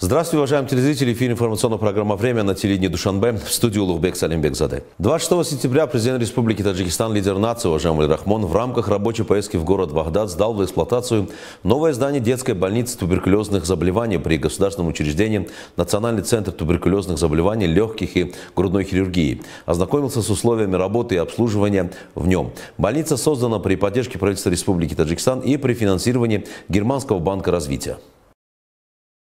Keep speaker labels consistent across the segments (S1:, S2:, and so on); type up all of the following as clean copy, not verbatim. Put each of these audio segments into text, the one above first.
S1: Здравствуйте, уважаемые телезрители. Эфир информационная программа «Время» на телевидении Душанбе. В студии Улугбек Салимбекзаде. 26 сентября президент Республики Таджикистан, лидер нации, уважаемый Эмомали Рахмон, в рамках рабочей поездки в город Вахдат сдал в эксплуатацию новое здание детской больницы туберкулезных заболеваний при государственном учреждении Национальный центр туберкулезных заболеваний, легких и грудной хирургии. Ознакомился с условиями работы и обслуживания в нем. Больница создана при поддержке правительства Республики Таджикистан и при финансировании Германского банка развития.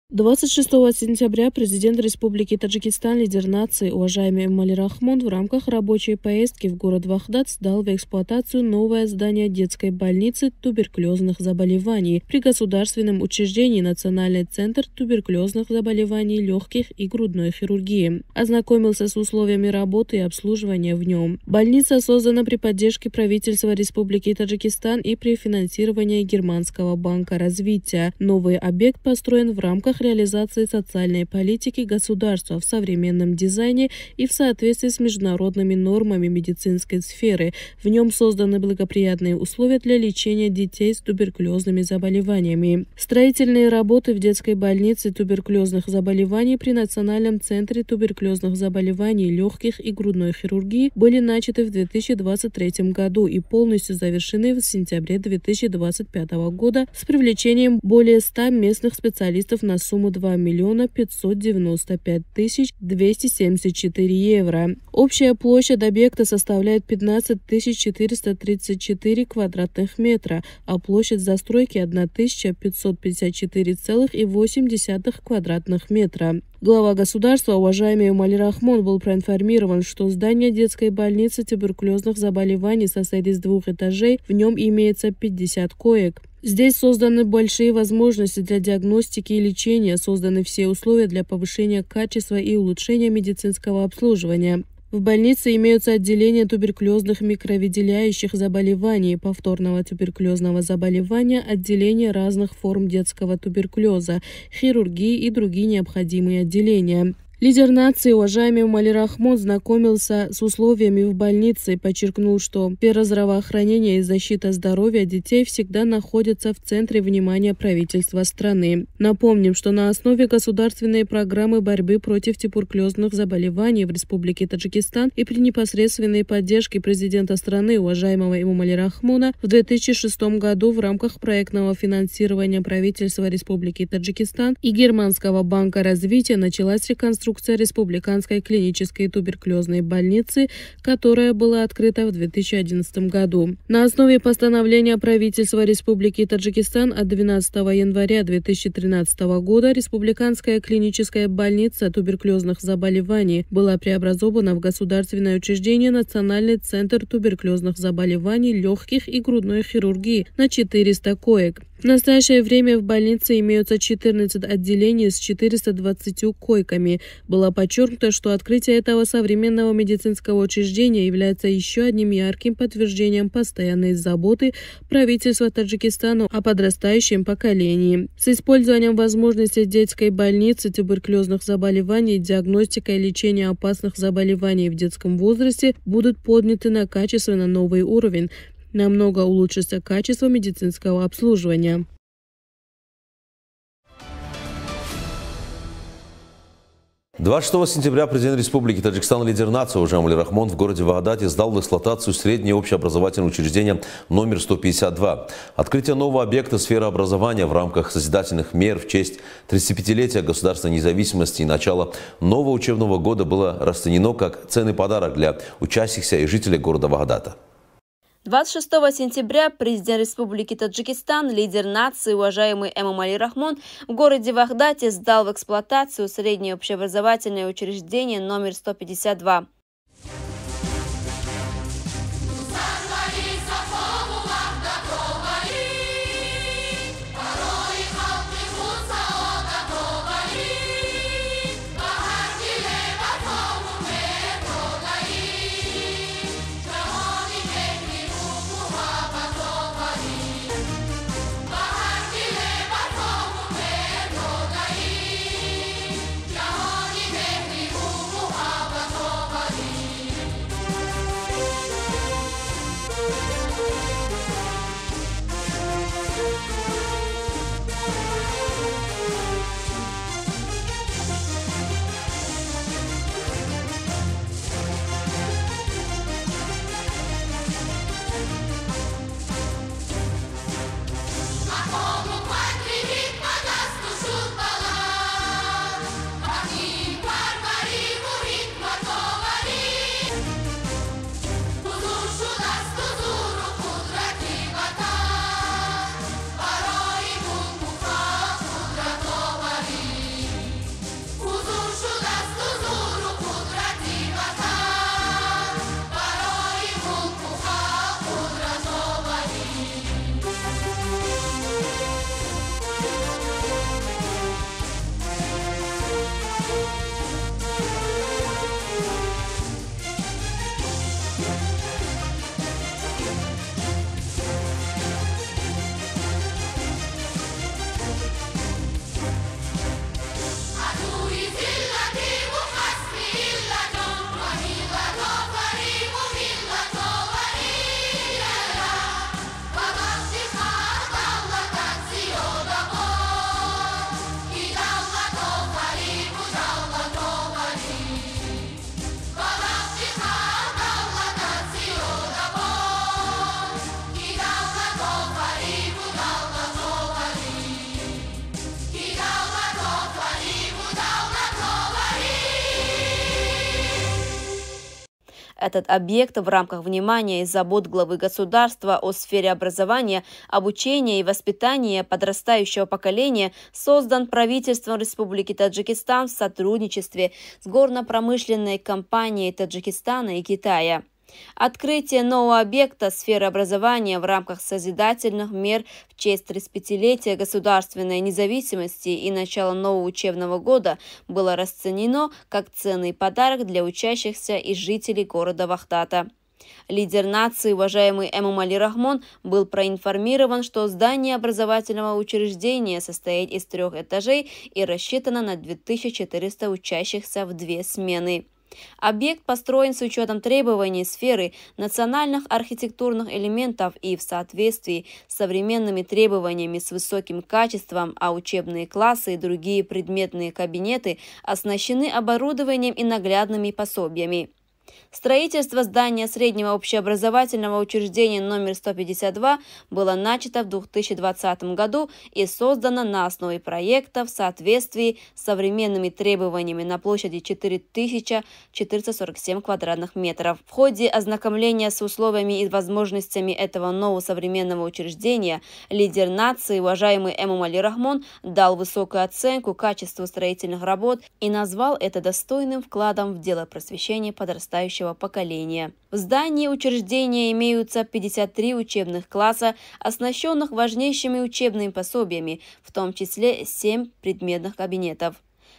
S2: 26 сентября президент Республики Таджикистан, лидер нации, уважаемый Эмомали Рахмон, в рамках рабочей поездки в город Вахдат сдал в эксплуатацию новое здание детской больницы туберкулезных заболеваний при государственном учреждении Национальный центр туберкулезных заболеваний, легких и грудной хирургии. Ознакомился с условиями работы и обслуживания в нем. Больница создана при поддержке правительства Республики Таджикистан и при финансировании Германского банка развития. Новый объект построен в рамках реализации социальной политики государства в современном дизайне и в соответствии с международными нормами медицинской сферы. В нем созданы благоприятные условия для лечения детей с туберкулезными заболеваниями. Строительные работы в детской больнице туберкулезных заболеваний при Национальном центре туберкулезных заболеваний, легких и грудной хирургии были начаты в 2023 году и полностью завершены в сентябре 2025 года с привлечением более 100 местных специалистов на сумму 2 миллиона 595 тысяч 274 евро. Общая площадь объекта составляет 15 434 квадратных метра, а площадь застройки 1554,8 квадратных метра. Глава государства, уважаемый Эмомали Рахмон, был проинформирован, что здание детской больницы туберкулезных заболеваний состоит из 2 этажей, в нем имеется 50 коек. Здесь созданы большие возможности для диагностики и лечения, созданы все условия для повышения качества и улучшения медицинского обслуживания. В больнице имеются отделения туберкулезных микровыделяющих заболеваний, повторного туберкулезного заболевания, отделения разных форм детского туберкулеза, хирургии и другие необходимые отделения. Лидер нации, уважаемый Эмомали Рахмон, знакомился с условиями в больнице и подчеркнул, что сфера здравоохранения и защита здоровья детей всегда находятся в центре внимания правительства страны. Напомним, что на основе государственной программы борьбы против туберкулезных заболеваний в Республике Таджикистан и при непосредственной поддержке президента страны, уважаемого Эмомали Рахмона, в 2006 году в рамках проектного финансирования правительства Республики Таджикистан и Германского банка развития началась реконструкция республиканской клинической туберкулезной больницы, которая была открыта в 2011 году. На основе постановления правительства Республики Таджикистан от 12 января 2013 года Республиканская клиническая больница туберкулезных заболеваний была преобразована в государственное учреждение Национальный центр туберкулезных заболеваний, легких и грудной хирургии на 400 коек. В настоящее время в больнице имеются 14 отделений с 420 койками. Было подчеркнуто, что открытие этого современного медицинского учреждения является еще одним ярким подтверждением постоянной заботы правительства Таджикистана о подрастающем поколении. С использованием возможностей детской больницы туберкулезных заболеваний, диагностика и лечение опасных заболеваний в детском возрасте будут подняты на качественно новый уровень. Намного улучшится качество медицинского обслуживания.
S1: 26 сентября президент Республики Таджикистан, лидер нации, уважаемый Эмомали Рахмон, в городе Вахдате сдал в эксплуатацию среднее общеобразовательное учреждение номер 152. Открытие нового объекта сферы образования в рамках созидательных мер в честь 35-летия государственной независимости и начала нового учебного года было расценено как ценный подарок для учащихся и жителей города Вахдата.
S3: 26 сентября президент Республики Таджикистан, лидер нации, уважаемый Эмомали Рахмон, в городе Вахдате сдал в эксплуатацию среднее общеобразовательное учреждение номер 152. Этот объект в рамках внимания и забот главы государства о сфере образования, обучения и воспитания подрастающего поколения создан правительством Республики Таджикистан в сотрудничестве с горно-промышленной компанией Таджикистана и Китая. Открытие нового объекта сферы образования в рамках созидательных мер в честь 35-летия государственной независимости и начала нового учебного года было расценено как ценный подарок для учащихся и жителей города Вахдата. Лидер нации, уважаемый Эмомали Рахмон, был проинформирован, что здание образовательного учреждения состоит из 3 этажей и рассчитано на 2400 учащихся в 2 смены. Объект построен с учетом требований сферы национальных архитектурных элементов и в соответствии с современными требованиями с высоким качеством, а учебные классы и другие предметные кабинеты оснащены оборудованием и наглядными пособиями. Строительство здания среднего общеобразовательного учреждения номер 152 было начато в 2020 году и создано на основе проекта в соответствии с современными требованиями на площади 4447 квадратных метров. В ходе ознакомления с условиями и возможностями этого нового современного учреждения лидер нации, уважаемый Эмомали Рахмон, дал высокую оценку качеству строительных работ и назвал это достойным вкладом в дело просвещения подрастающего поколения. В здании учреждения имеются 53 учебных класса, оснащенных важнейшими учебными пособиями, в том числе 7 предметных кабинетов.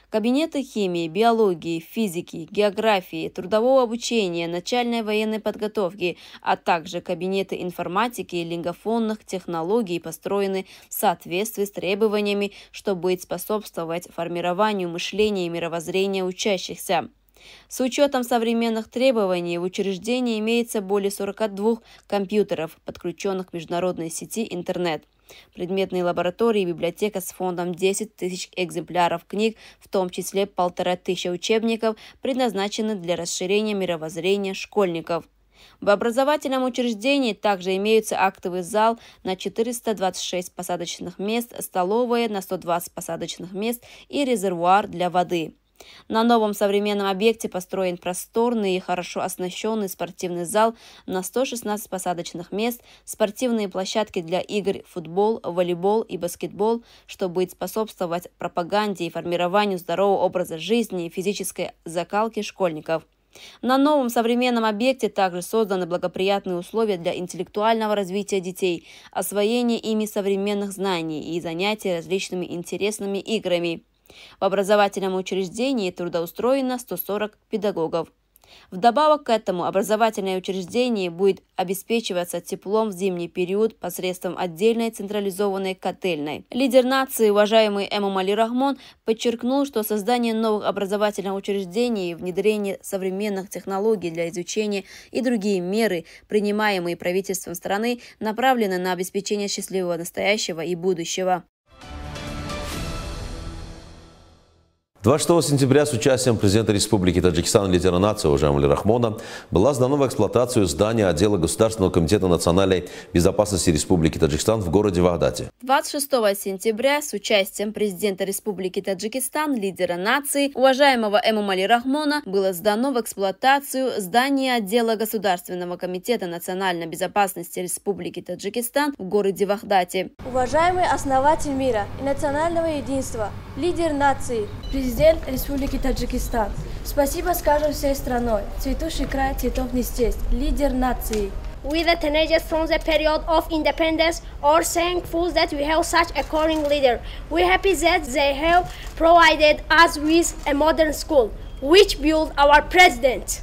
S3: Кабинеты химии, биологии, физики, географии, трудового обучения, начальной военной подготовки, а также кабинеты информатики и лингофонных технологий построены в соответствии с требованиями, чтобы будет способствовать формированию мышления и мировоззрения учащихся. С учетом современных требований в учреждении имеется более 42 компьютеров, подключенных к международной сети интернет. Предметные лаборатории и библиотека с фондом 10 тысяч экземпляров книг, в том числе 1500 учебников, предназначены для расширения мировоззрения школьников. В образовательном учреждении также имеются актовый зал на 426 посадочных мест, столовая на 120 посадочных мест и резервуар для воды. На новом современном объекте построен просторный и хорошо оснащенный спортивный зал на 116 посадочных мест, спортивные площадки для игр футбол, волейбол и баскетбол, что будет способствовать пропаганде и формированию здорового образа жизни и физической закалки школьников. На новом современном объекте также созданы благоприятные условия для интеллектуального развития детей, освоения ими современных знаний и занятия различными интересными играми. В образовательном учреждении трудоустроено 140 педагогов. Вдобавок к этому образовательное учреждение будет обеспечиваться теплом в зимний период посредством отдельной централизованной котельной. Лидер нации, уважаемый Эмомали Рахмон, подчеркнул, что создание новых образовательных учреждений, внедрение современных технологий для изучения и другие меры, принимаемые правительством страны, направлены на обеспечение счастливого настоящего и будущего.
S1: 26 сентября с участием президента Республики Таджикистан, лидера нации уважаемого Эмомали Рахмона, была сдана в эксплуатацию здание отдела Государственного комитета национальной безопасности Республики Таджикистан в городе Вахдате.
S3: 26 сентября с участием президента Республики Таджикистан, лидера нации, уважаемого Эмомали Рахмона, было сдано в эксплуатацию здание отдела Государственного комитета национальной безопасности Республики Таджикистан в городе Вахдате.
S4: Уважаемый основатель мира и национального единства, лидер нации, президент Республики Таджикистан, спасибо скажем всей страной, цветущий край цветов не счесть, лидер нации.
S5: We, the teenagers from the period of independence, are thankful that we have such a caring leader. We are happy that they have provided us with a modern school, which built our president.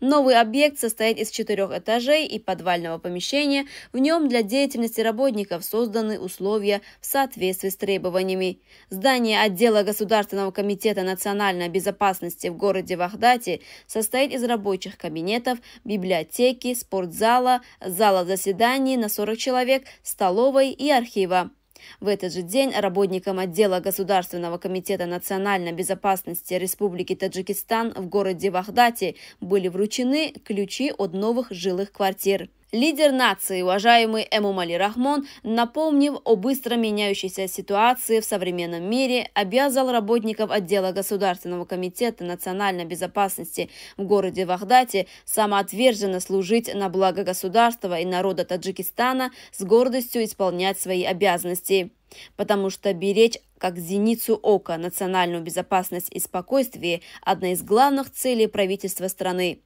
S3: Новый объект состоит из 4 этажей и подвального помещения. В нем для деятельности работников созданы условия в соответствии с требованиями. Здание отдела Государственного комитета национальной безопасности в городе Вахдате состоит из рабочих кабинетов, библиотеки, спортзала, зала заседаний на 40 человек, столовой и архива. В этот же день работникам отдела Государственного комитета национальной безопасности Республики Таджикистан в городе Вахдате были вручены ключи от новых жилых квартир. Лидер нации, уважаемый Эмомали Рахмон, напомнив о быстро меняющейся ситуации в современном мире, обязал работников отдела Государственного комитета национальной безопасности в городе Вахдате самоотверженно служить на благо государства и народа Таджикистана, с гордостью исполнять свои обязанности. Потому что беречь как зеницу ока национальную безопасность и спокойствие – одна из главных целей правительства страны.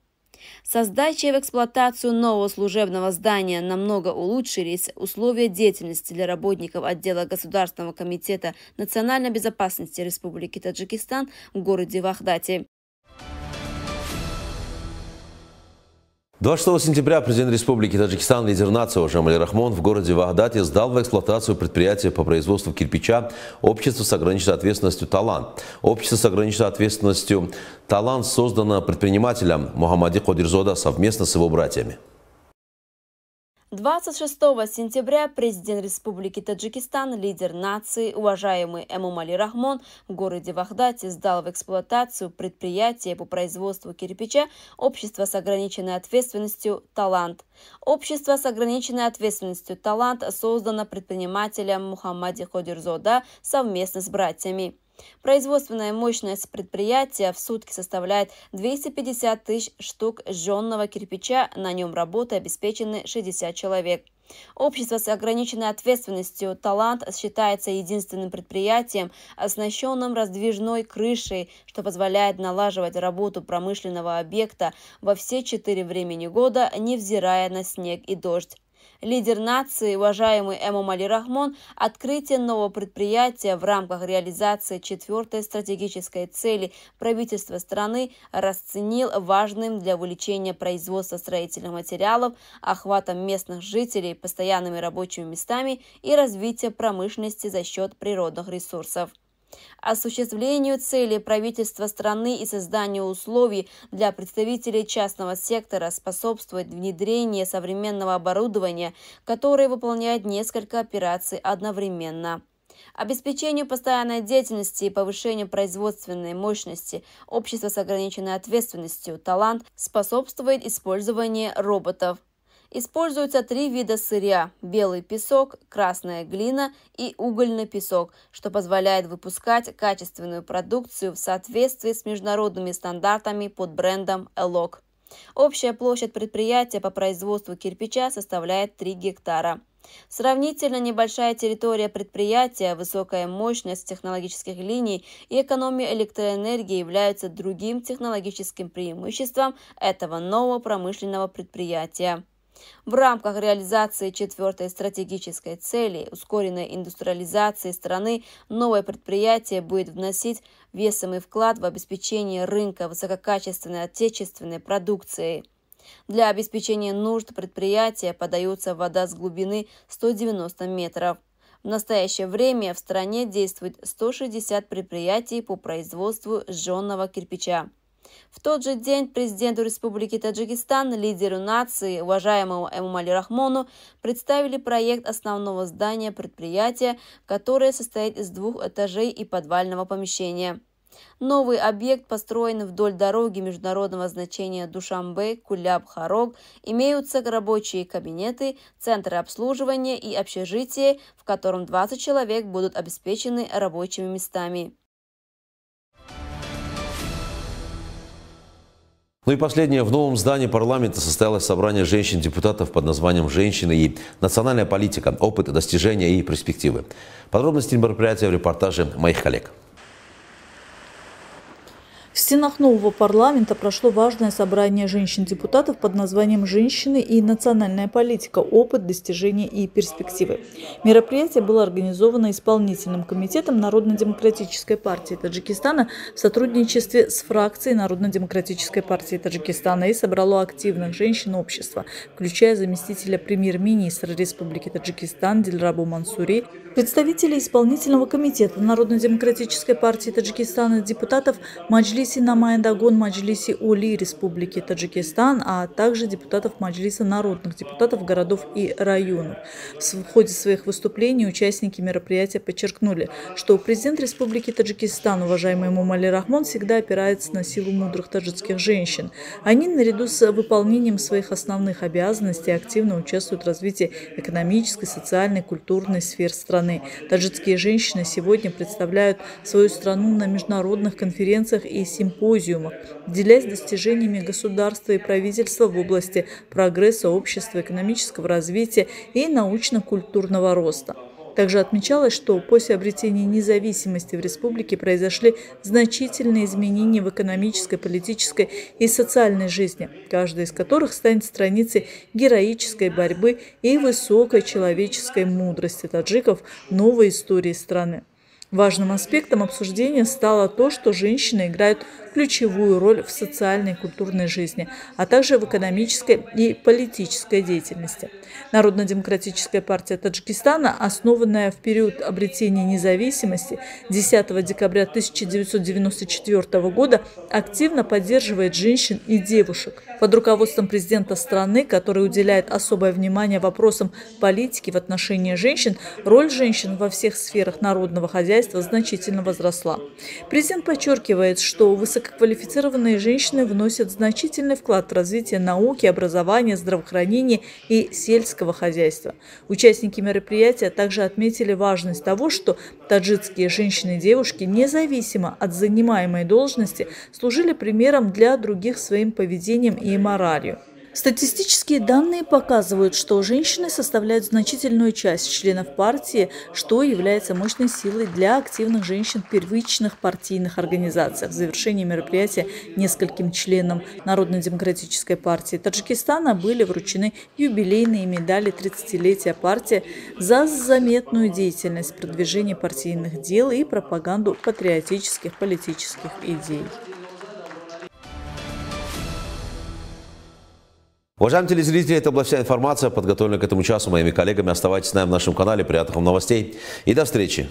S3: Со сдачей в эксплуатацию нового служебного здания намного улучшились условия деятельности для работников отдела Государственного комитета национальной безопасности Республики Таджикистан в городе Вахдате.
S1: 26 сентября президент Республики Таджикистан, лидер нации Эмомали Рахмон в городе Вахдате сдал в эксплуатацию предприятие по производству кирпича общество с ограниченной ответственностью «Талант». Общество с ограниченной ответственностью «Талант» создано предпринимателем Мухаммади Кодирзода совместно с его братьями.
S3: 26 сентября президент Республики Таджикистан, лидер нации, уважаемый Эмомали Рахмон в городе Вахдате сдал в эксплуатацию предприятие по производству кирпича общество с ограниченной ответственностью «Талант». Общество с ограниченной ответственностью «Талант» создано предпринимателем Мухаммади Кодирзода совместно с братьями. Производственная мощность предприятия в сутки составляет 250 тысяч штук жженного кирпича, на нем работы обеспечены 60 человек. Общество с ограниченной ответственностью «Талант» считается единственным предприятием, оснащенным раздвижной крышей, что позволяет налаживать работу промышленного объекта во все 4 времени года, невзирая на снег и дождь. Лидер нации, уважаемый Эмомали Рахмон, открытие нового предприятия в рамках реализации 4-й стратегической цели правительства страны расценил важным для увеличения производства строительных материалов, охватом местных жителей постоянными рабочими местами и развития промышленности за счет природных ресурсов. Осуществлению цели правительства страны и созданию условий для представителей частного сектора способствует внедрение современного оборудования, которое выполняет несколько операций одновременно. Обеспечению постоянной деятельности и повышению производственной мощности общество с ограниченной ответственностью «Талант» способствует использованию роботов. Используются 3 вида сырья – белый песок, красная глина и угольный песок, что позволяет выпускать качественную продукцию в соответствии с международными стандартами под брендом «Элок». Общая площадь предприятия по производству кирпича составляет 3 гектара. Сравнительно небольшая территория предприятия, высокая мощность технологических линий и экономия электроэнергии являются другим технологическим преимуществом этого нового промышленного предприятия. В рамках реализации 4-й стратегической цели ускоренной индустриализации страны новое предприятие будет вносить весомый вклад в обеспечение рынка высококачественной отечественной продукции. Для обеспечения нужд предприятия подается вода с глубины 190 метров. В настоящее время в стране действует 160 предприятий по производству жженного кирпича. В тот же день президенту Республики Таджикистан, лидеру нации, уважаемому Эмомали Рахмону, представили проект основного здания предприятия, которое состоит из 2 этажей и подвального помещения. Новый объект построен вдоль дороги международного значения Душанбе-Куляб-Харог, имеются рабочие кабинеты, центры обслуживания и общежитие, в котором 20 человек будут обеспечены рабочими местами.
S1: Ну и последнее. В новом здании парламента состоялось собрание женщин-депутатов под названием «Женщины и национальная политика. Опыт, достижения и перспективы». Подробности мероприятия в репортаже моих коллег.
S6: В стенах нового парламента прошло важное собрание женщин-депутатов под названием «Женщины и национальная политика. Опыт, достижения и перспективы». Мероприятие было организовано исполнительным комитетом Народно-демократической партии Таджикистана в сотрудничестве с фракцией Народно-демократической партии Таджикистана и собрало активных женщин общества, включая заместителя премьер-министра Республики Таджикистан Дильрабу Мансури, представителей исполнительного комитета Народно-демократической партии Таджикистана, депутатов Маджлис Маджлиси Намаяндагон Маджлиси Оли Республики Таджикистан, а также депутатов Маджлиса народных депутатов городов и районов. В ходе своих выступлений участники мероприятия подчеркнули, что президент Республики Таджикистан, уважаемый Эмомали Рахмон, всегда опирается на силу мудрых таджикских женщин. Они, наряду с выполнением своих основных обязанностей, активно участвуют в развитии экономической, социальной, культурной сфер страны. Таджикские женщины сегодня представляют свою страну на международных конференциях и симпозиумах, делясь достижениями государства и правительства в области прогресса общества, экономического развития и научно-культурного роста. Также отмечалось, что после обретения независимости в республике произошли значительные изменения в экономической, политической и социальной жизни, каждая из которых станет страницей героической борьбы и высокой человеческой мудрости таджиков новой истории страны. Важным аспектом обсуждения стало то, что женщины играют ключевую роль в социальной и культурной жизни, а также в экономической и политической деятельности. Народно-демократическая партия Таджикистана, основанная в период обретения независимости 10 декабря 1994 года, активно поддерживает женщин и девушек. Под руководством президента страны, который уделяет особое внимание вопросам политики в отношении женщин, роль женщин во всех сферах народного хозяйства значительно возросла. Президент подчеркивает, что высококвалифицированные женщины вносят значительный вклад в развитие науки, образования, здравоохранения и сельского хозяйства. Участники мероприятия также отметили важность того, что таджикские женщины и девушки, независимо от занимаемой должности, служили примером для других своим поведением и моралью. Статистические данные показывают, что женщины составляют значительную часть членов партии, что является мощной силой для активных женщин в первичных партийных организациях. В завершении мероприятия нескольким членам Народно-демократической партии Таджикистана были вручены юбилейные медали 30-летия партии за заметную деятельность в продвижении партийных дел и пропаганду патриотических политических идей.
S1: Уважаемые телезрители, это была вся информация, подготовленная к этому часу моими коллегами. Оставайтесь с нами в нашем канале. Приятных вам новостей и до встречи!